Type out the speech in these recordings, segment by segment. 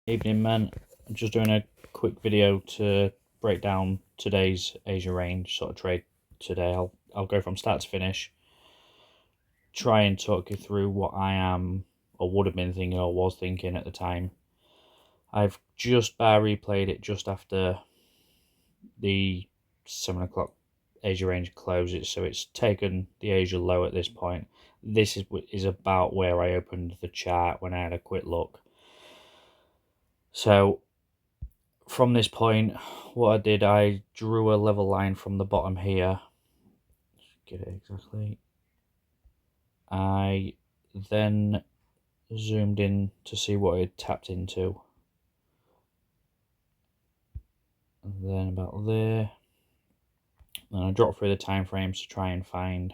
Evening, man. I'm just doing a quick video to break down today's Asia range sort of trade today. I'll go from start to finish, try and talk you through what I am or would have been thinking or was thinking at the time. I've just bar replayed it just after the 7 o'clock Asia range closes, so it's taken the Asia low at this point. This is about where I opened the chart when I had a quick look. So from this point, what I did, I drew a level line from the bottom here. Get it exactly. I then zoomed in to see what it tapped into. And then about there. And I dropped through the time frames to try and find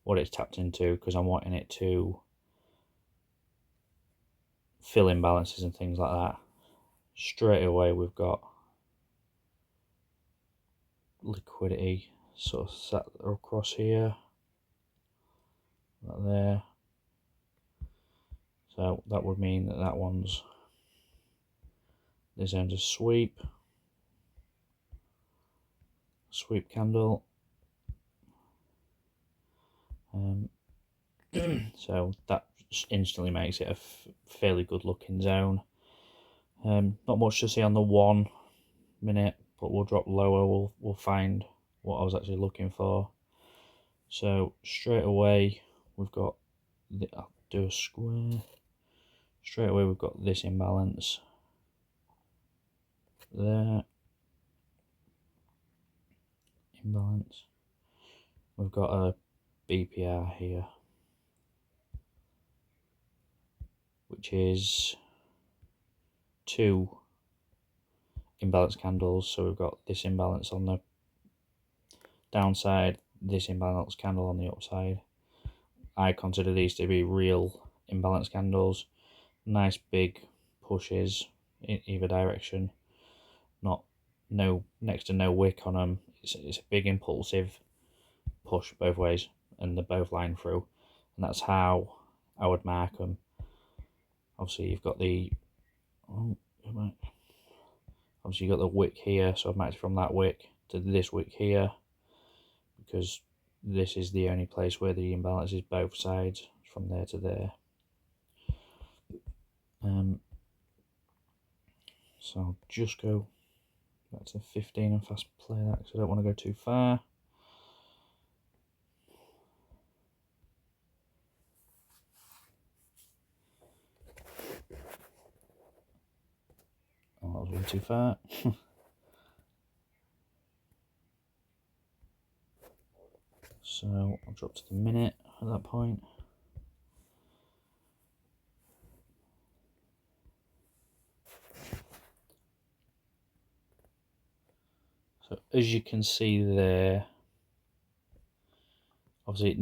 what it's tapped into, because I'm wanting it to fill imbalances and things like that. Straight away we've got liquidity sort of sat across here, right there. So that would mean that that one's, this ends a sweep candle. So that instantly makes it a fairly good looking zone. Not much to see on the 1 minute, but we'll drop lower, we'll find what I was actually looking for. So straight away we've got I'll do a square. Straight away we've got this imbalance there, imbalance. We've got a BPR here, which is 2 imbalance candles. So we've got this imbalance on the downside, this imbalance candle on the upside. I consider these to be real imbalance candles. Nice big pushes in either direction. Next to no wick on them. It's a big impulsive push both ways, and they're both lined through, and that's how I would mark them. Obviously you've got the obviously you've got the wick here, so I've marked from that wick to this wick here, because this is the only place where the imbalance is both sides, from there to there. So I'll just go back to 15 and fast play that, because I don't want to go too far. Oh, that was way too far. So I'll drop to the minute at that point. So as you can see there, obviously it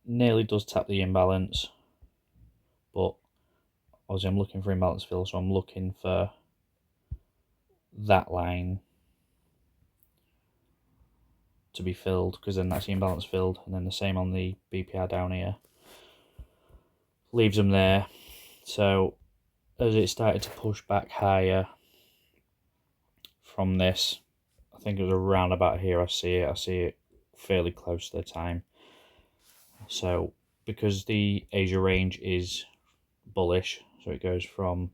nearly does tap the imbalance, but obviously I'm looking for imbalance fill, so I'm looking for that line to be filled, because then that's the imbalance filled, and then the same on the BPR down here. Leaves them there. So as it started to push back higher from this, I think it was around about here, I see it fairly close to the time. So because the Asia range is bullish, so it goes from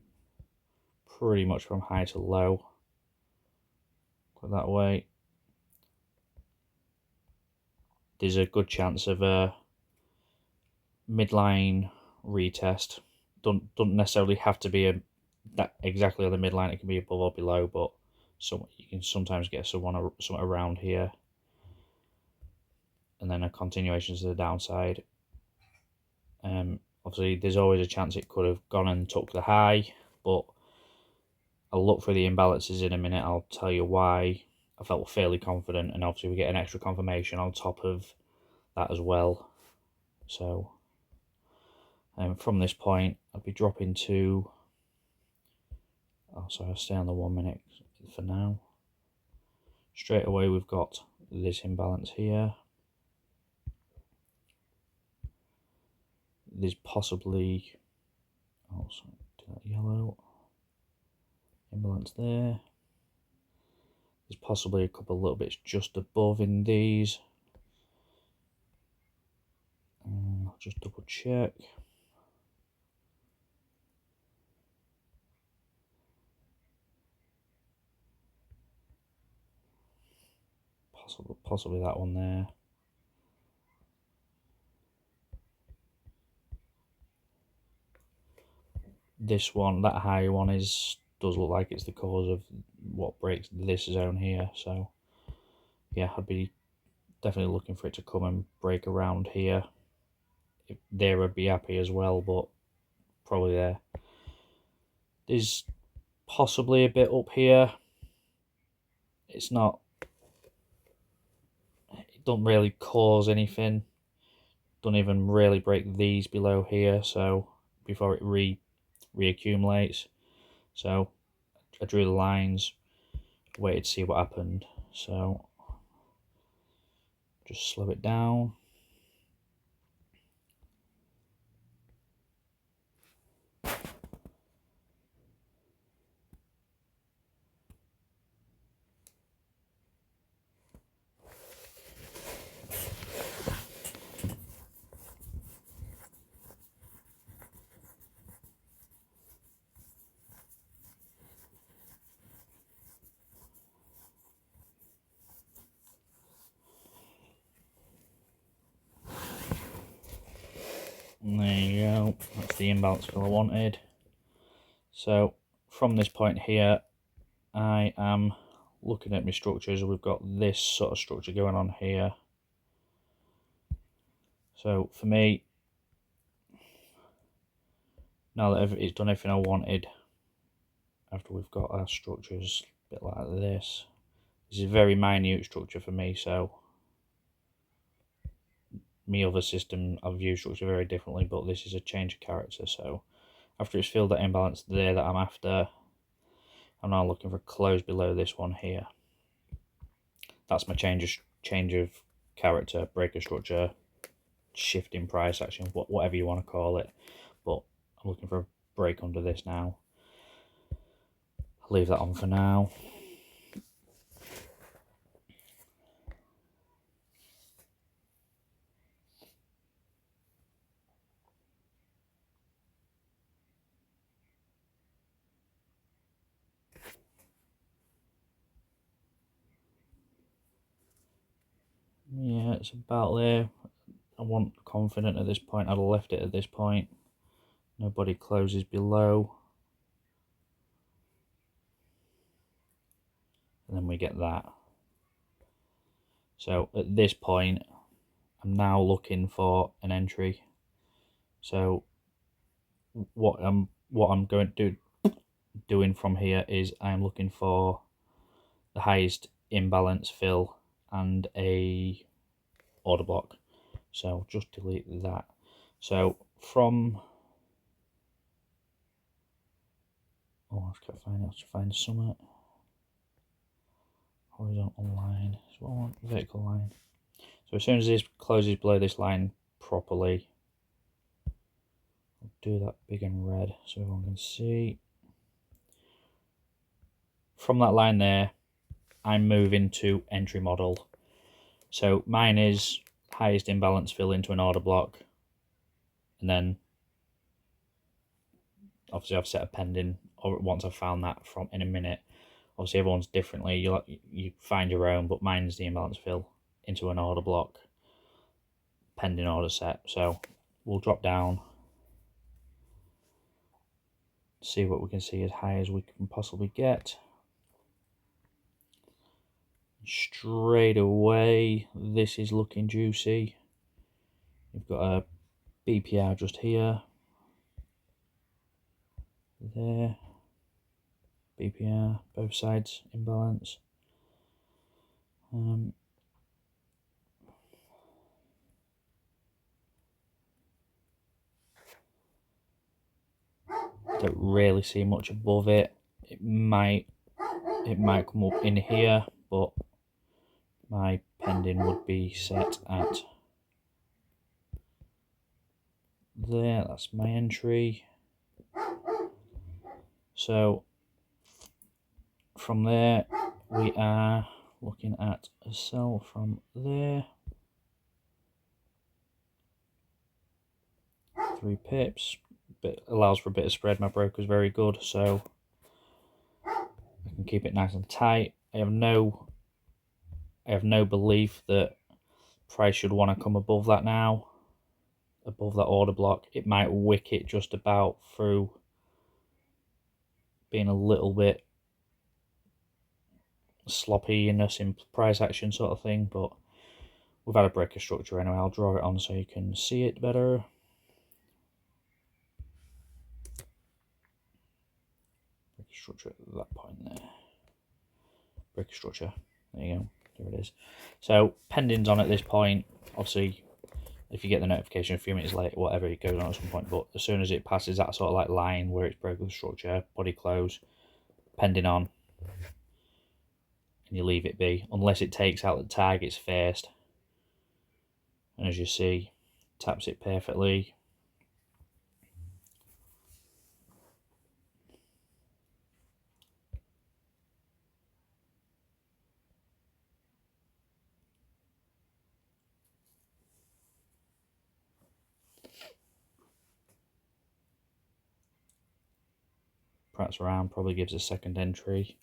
pretty much from high to low, go that way, there's a good chance of a midline retest. Don't necessarily have to be that exactly on the midline. It can be above or below, but you can sometimes get something around here, and then a continuation to the downside. Obviously there's always a chance it could have gone and took the high, but I'll look for the imbalances in a minute. I'll tell you why I felt fairly confident, and obviously we get an extra confirmation on top of that as well. So from this point I'll be dropping to, oh sorry, I'll stay on the 1 minute for now. Straight away we've got this imbalance here. There's possibly, oh sorry, do that yellow. imbalance there. There's possibly a couple of little bits just above in these. I'll just double check. Possibly that one there. This one, that higher one, does look like it's the cause of what breaks this zone here. So yeah, I'd be definitely looking for it to come and break around here. There I'd be happy as well, but probably there. There's possibly a bit up here. It's not, it don't really cause anything. Don't even really break these below here, so before it reaccumulates. So I drew the lines, waited to see what happened. So just slow it down. And there you go, that's the imbalance fill I wanted. So from this point here, I am looking at my structures. We've got this sort of structure going on here. So for me, now that it's done everything I wanted, after we've got our structures a bit like this is a very minute structure for me, so my other system I view structure very differently, but this is a change of character. So after it's filled that imbalance there that I'm after, I'm now looking for a close below this one here. That's my change of character, breaker structure, shift in price action, whatever you want to call it. But I'm looking for a break under this now. I'll leave that on for now. Yeah, it's about there. I want confident at this point. I'd have left it at this point. Nobody closes below. And then we get that. So at this point, I'm now looking for an entry. So what I'm going to doing from here is I'm looking for the highest imbalance fill and a order block. So just delete that. So from I've got to find out to find summit. Horizontal line. So I want vertical line. So as soon as this closes below this line properly, I'll do that big and red so everyone can see. From that line there, I'm moving to entry model. So mine is highest imbalance fill into an order block, and then obviously I've set a pending, or once I've found that from in a minute. Obviously everyone's differently, you find your own, but mine's the imbalance fill into an order block, pending order set. So we'll drop down, see what we can see as high as we can possibly get. Straight away, this is looking juicy. We've got a BPR just here, there, BPR, both sides imbalance. Don't really see much above it. It might come up in here, but my pending would be set at there. That's my entry. So from there, we are looking at a cell from there. 3 pips. Allows for a bit of spread. My broker's very good, so I can keep it nice and tight. I have no belief that price should want to come above that now, above that order block. It might wick it just about through, being a little bit sloppiness in price action sort of thing, but we've had a breaker structure anyway. I'll draw it on so you can see it better. Breaker structure at that point there. Breaker structure. There you go. There it is. So pending's on at this point. Obviously, if you get the notification a few minutes later, whatever, it goes on at some point. But as soon as it passes that sort of like line where it's breaker structure, body close, pending on, and you leave it be, unless it takes out the tag it's faced. And as you see, taps it perfectly. Prats around, probably gives a second entry.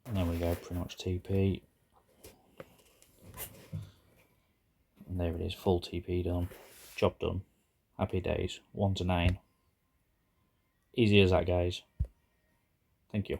And there we go, pretty much TP. And there it is, full TP done. Job done. Happy days. 1 to 9. Easy as that, guys. Thank you.